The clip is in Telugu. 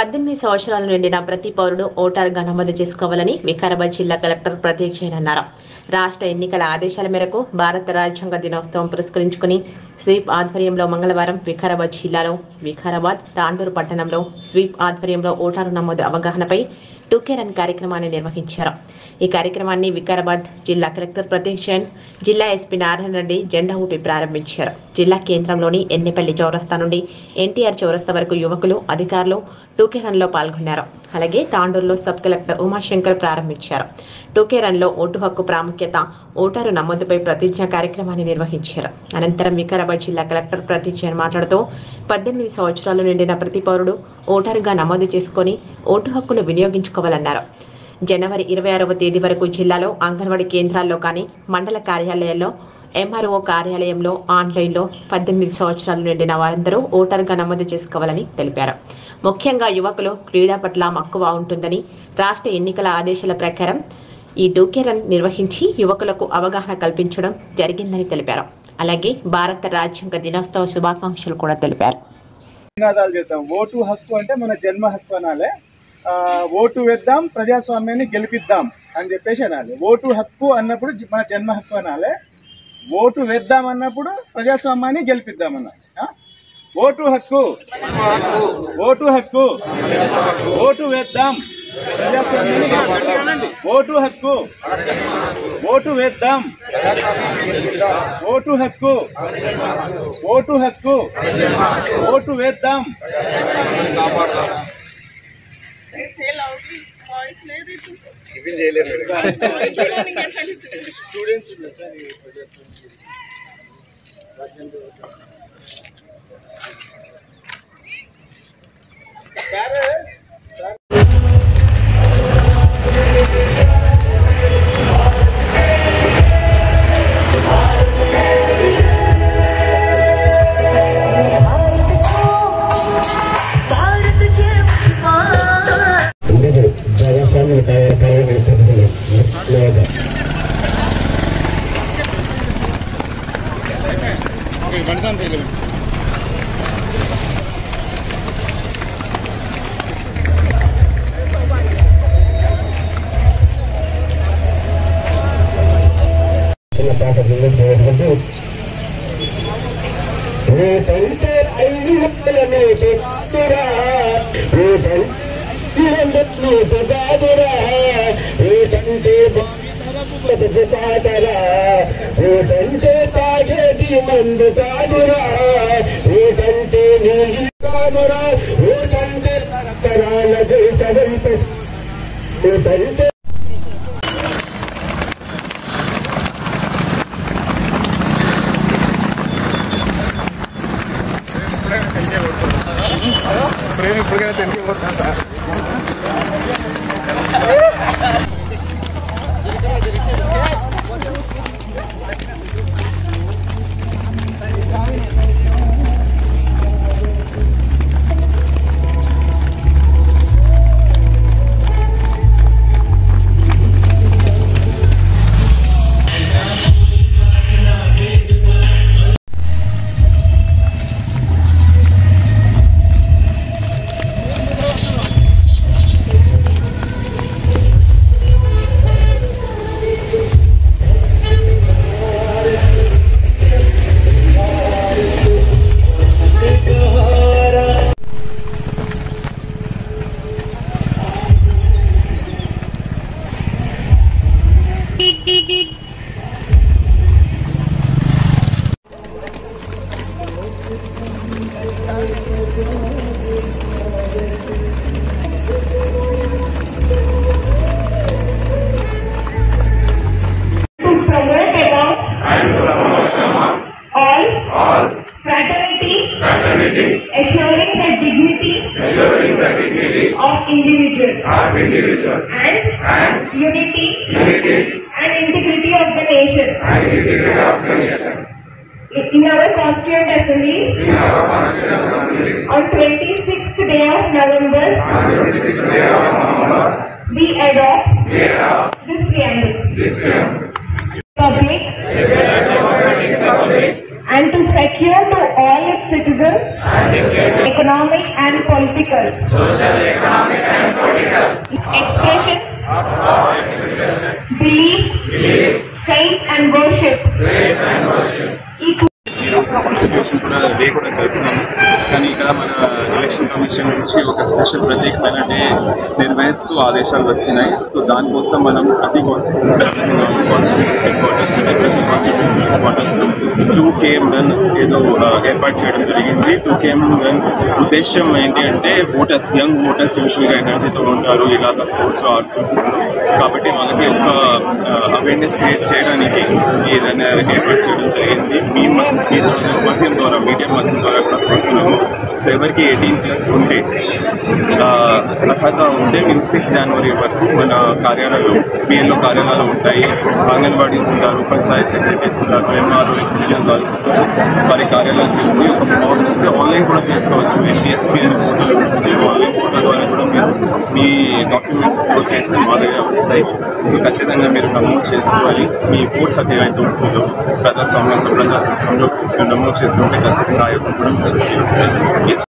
18 సంవత్సరాల నిండిన ప్రతి పౌరుడు ఓటరుగా నమోదు చేసుకోవాలని వికారాబాద్ జిల్లా కలెక్టర్ ప్రతీక్ జైన్ అన్నారు. రాష్ట్ర ఎన్నికల ఆదేశాల మేరకు భారత రాజ్యాంగ దినోత్సవం పురస్కరించుకుని స్వీప్ ఆధ్వర్యంలో మంగళవారం వికారాబాద్ జిల్లాలో వికారాబాద్, తాండూరు పట్టణంలో స్వీప్ ఆధ్వర్యంలో ఓటరు నమోదు అవగాహనపై టూకే రన్ కార్యక్రమాన్ని నిర్వహించారు. ఈ కార్యక్రమాన్ని వికారాబాద్ జిల్లా కలెక్టర్ ప్రతీక్ జైన్, జిల్లా ఎస్పీ నారాయణ రెడ్డి జెండా ఊపి ప్రారంభించారు. జిల్లా కేంద్రంలోని ఎన్నిపల్లి చౌరస్తా నుండి ఎన్టీఆర్ చౌరస్తా వరకు యువకులు, అధికారులు టూకే రన్ లో పాల్గొన్నారు. అలాగే తాండూరులో సబ్ కలెక్టర్ ఉమాశంకర్ ప్రారంభించారు. టూకే రన్ లో ఓటు హక్కు ప్రాముఖ్యత, ఓటరు నమోదుపై ప్రతిజ్ఞ కార్యక్రమాన్ని నిర్వహించారు. అనంతరం వికారాబాద్ జిల్లా కలెక్టర్ ప్రతీక్ జైన్ మాట్లాడుతూ 18 సంవత్సరాలు నిండిన ప్రతి పౌరుడు ఓటరుగా నమోదు చేసుకుని ఓటు హక్కును వినియోగించుకోవాలన్నారు. జనవరి 26వ తేదీ వరకు జిల్లాలో అంగన్వాడీ కేంద్రాల్లో కానీ, మండల కార్యాలయాల్లో, ఎంఆర్ఓ కార్యాలయంలో, ఆన్లైన్లో 18 సంవత్సరాలు నిండిన వారందరూ ఓటరుగా నమోదు చేసుకోవాలని తెలిపారు. ముఖ్యంగా యువకులు క్రీడా పట్ల మక్కువ ఉంటుందని, రాష్ట్ర ఎన్నికల ఆదేశాల ప్రకారం ఈ టూకే రన్ నిర్వహించి యువకులకు అవగాహన కల్పించడం జరిగిందని తెలిపారు. అలాగే భారత రాజ్యాంగ దినోత్సవ శుభాకాంక్షలు కూడా తెలిపారు. ఓటు హక్కు అంటే మన జన్మ హక్కు అనాలి. ఓటు వేద్దాం, ప్రజాస్వామ్యాన్ని గెలిపిద్దాం అని చెప్పేసి అనాలి. ఓటు హక్కు అన్నప్పుడు మన జన్మ హక్కు అనాలి. ఓటు వేద్దాం అన్నప్పుడు ప్రజాస్వామ్యాన్ని గెలిపిద్దాం అనాలి. ఓటు హక్కు, ఓటు హక్కు, ఓటు వేద్దాం, ప్రజాస్వామ్యాన్ని గెలిపిద్దాం. ఓటు హక్కు, ఓటు వేద్దాం, ఓటు హక్కు, ఓటు హక్కు, ఓటు వేద్దాం. Assuring the dignity of individual and unity and integrity of the nation. In our Constituent Assembly on 26th day of November, we adopt this preamble. Public and to secure to all its citizens economic economic and political expression, belief, faith and worship. Constitution కూడా డే కూడా జరుపుతున్నాము. కానీ ఇక్కడ మన ఎలక్షన్ కమిషన్ నుంచి ఒక స్పెషల్ ప్రత్యేకమైన డే నిర్వహిస్తూ ఆదేశాలు వచ్చినాయి. సో దానికోసం మనం ప్రతి కాన్స్టిట్యూన్సీ హెడ్ క్వార్టర్స్ ప్రతి కాన్స్టిట్యూన్సీ హెడ్ క్వార్టర్స్లో 2 km రన్ ఏదో ఏర్పాటు చేయడం జరిగింది. 2 km రన్ ఉద్దేశం ఏంటి అంటే ఓటర్స్, యంగ్ ఓటర్స్ యూజువల్గా ఎనర్జీతో ఉంటారు, ఇలాగా స్పోర్ట్స్లో ఆడుతుంటారు. కాబట్టి వాళ్ళకి ఒక అవేర్నెస్ క్రియేట్ చేయడానికి ఈ రన్ ఏర్పాటు చేయడం జరిగింది. మీ మాధ్యమం ద్వారా, మీడియా మాధ్యమం ద్వారా కూడా కోరుతున్నాము. సో ఎవరికి 18+ ఉంటే అర్హత ఉంటే మేము 6 జనవరి వరకు మన కార్యాలయాలు, బిఎల్ఓ కార్యాలయాలు ఉంటాయి, అంగన్వాడీస్ ఉంటారు, పంచాయత్ సెక్రటరీస్ ఉంటారు, ఎంఆర్ఓ ఇంజనీర్స్ వాళ్ళు వారి కార్యాలయాలకు వెళ్ళి ఒక ఫామ్ ఇస్తే ఆన్లైన్ కూడా చేసుకోవచ్చు. ఎన్టీఎస్పీ అనే పోర్టల్ నుంచి ఆన్లైన్ పోర్టల్ ద్వారా కూడా మీరు మీ డాక్యుమెంట్స్ అప్లోడ్ చేస్తే మా దగ్గర వస్తాయి. సో ఖచ్చితంగా మీరు నమోదు చేసుకోవాలి. మీ ఓట్ హక్కు ఏవైతే ఉంటుందో ప్రజాస్వామ్యంలో, ప్రజాతంత్రంలో మీరు నమోదు చేసుకుంటే ఖచ్చితంగా ఆ యొక్క కూడా మంచి వస్తాయి.